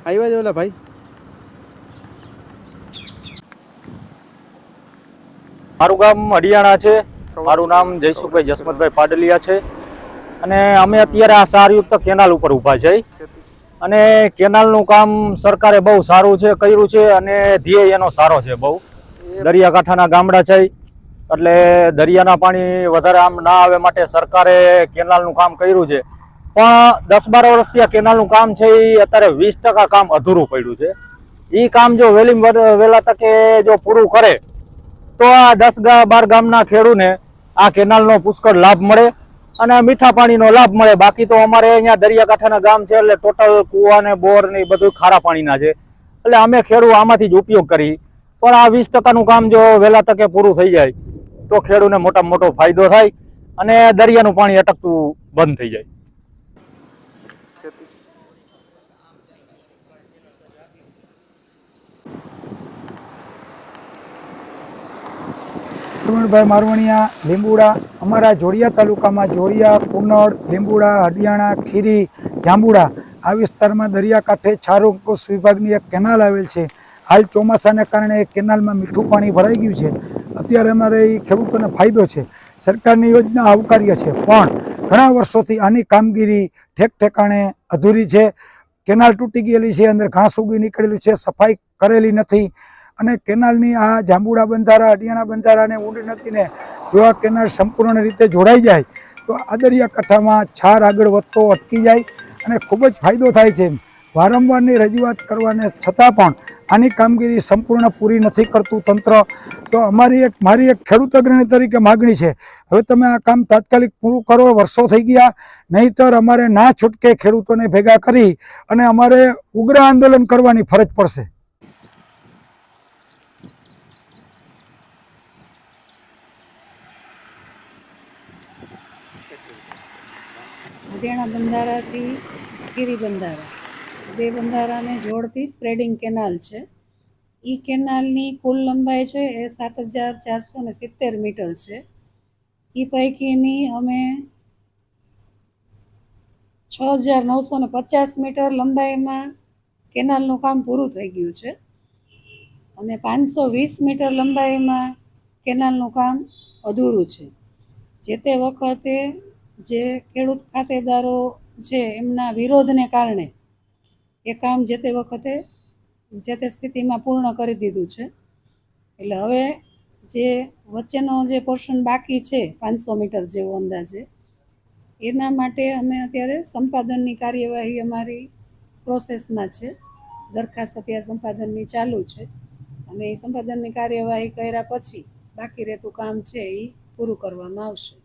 આવ્યા જ ઓલા ભાઈ મારું ગામ હડિયાણા છે। મારું નામ જયસુખભાઈ જસમતભાઈ પાડલિયા છે અને અમે અત્યારે આ સારયુક્ત કેનાલ ઉપર ઊભા છે અને કેનાલનું કામ સરકારે બહુ સારું છે કર્યું છે અને ધ્યેય એનો સારો છે બહુ। દરિયાકાંઠાના ગામડા છે એટલે દરિયાના પાણી વધારે આમ ના આવે માટે સરકારે કેનાલનું કામ કર્યું છે, પણ 10-12 વર્ષથી આ કેનાલનું કામ છે એ અત્યારે 20% કામ અધૂરું પડ્યું છે। એ કામ જો વહેલા તકે જો પૂરું કરે તો આ 10-12 ગામના ખેડૂતને આ કેનાલનો પુષ્કળ લાભ મળે અને મીઠા પાણીનો લાભ મળે। બાકી તો અમારે અહીંયા દરિયાકાંઠાના ગામ છે એટલે ટોટલ કૂવા ને બોર ને બધું ખારા પાણીના છે એટલે અમે ખેડૂત આમાંથી જ ઉપયોગ કરી, પણ આ 20%નું કામ જો વહેલા તકે પૂરું થઈ જાય તો ખેડૂતને મોટામાં મોટો ફાયદો થાય અને દરિયાનું પાણી અટકતું બંધ થઈ જાય। ભાઈ મારવણિયા લીંબુડા અમારા જોડિયા તાલુકામાં જોડિયા, કુનડ, લીંબુડા, હડિયાણા, ખીરી, જાંબુડા આ વિસ્તારમાં દરિયાકાંઠે ચારો કોષ વિભાગની એક કેનાલ આવેલ છે। હાલ ચોમાસાને કારણે કેનાલમાં મીઠું પાણી ભરાઈ ગયું છે। અત્યારે અમારે એ ખેડૂતોને ફાયદો છે। સરકારની યોજના આવકાર્ય છે, પણ ઘણા વર્ષોથી આની કામગીરી ઠેક ઠેકાણે અધૂરી છે। કેનાલ તૂટી ગયેલી છે, અંદર ઘાસ ઉગી નીકળેલું છે, સફાઈ કરેલી નથી અને કેનાલની આ જાંબુડા બંધારા, હડિયાણા બંધારા અને ઊંડી નદીને જો આ કેનાલ સંપૂર્ણ રીતે જોડાઈ જાય તો આ દરિયાકાંઠામાં છાર આગળ વધતો અટકી જાય અને ખૂબ જ ફાયદો થાય છે। વારંવારની રજૂઆત કરવાને છતાં પણ આની કામગીરી સંપૂર્ણ પૂરી નથી કરતું તંત્ર। તો મારી એક ખેડૂત અગ્રણી તરીકે માગણી છે, હવે તમે આ કામ તાત્કાલિક પૂરું કરો, વર્ષો થઈ ગયા, નહીંતર અમારે ના છૂટકે ખેડૂતોને ભેગા કરી અને અમારે ઉગ્ર આંદોલન કરવાની ફરજ પડશે। હડિયાણા બંધારાથી ખીરી બંધારા બે બંધારાને જોડતી સ્પ્રેડિંગ કેનાલ છે। એ કેનાલની કુલ લંબાઈ છે એ 7,470 મીટર છે। એ પૈકીની અમે 6,950 મીટર લંબાઈમાં કેનાલનું કામ પૂરું થઈ ગયું છે અને 520 મીટર લંબાઈમાં કેનાલનું કામ અધૂરું છે। જે તે વખતે જે ખેડૂત ખાતેદારો છે એમના વિરોધને કારણે એ કામ જે તે વખતે જે તે સ્થિતિમાં પૂર્ણ કરી દીધું છે। એટલે હવે જે વચ્ચેનો જે પોર્શન બાકી છે 500 મીટર જેવો અંદાજે, એના માટે અમે અત્યારે સંપાદનની કાર્યવાહી અમારી પ્રોસેસમાં છે। દરખાસ્ત અત્યારે સંપાદનની ચાલુ છે અને એ સંપાદનની કાર્યવાહી કર્યા પછી બાકી રહેતું કામ છે એ પૂરું કરવામાં આવશે।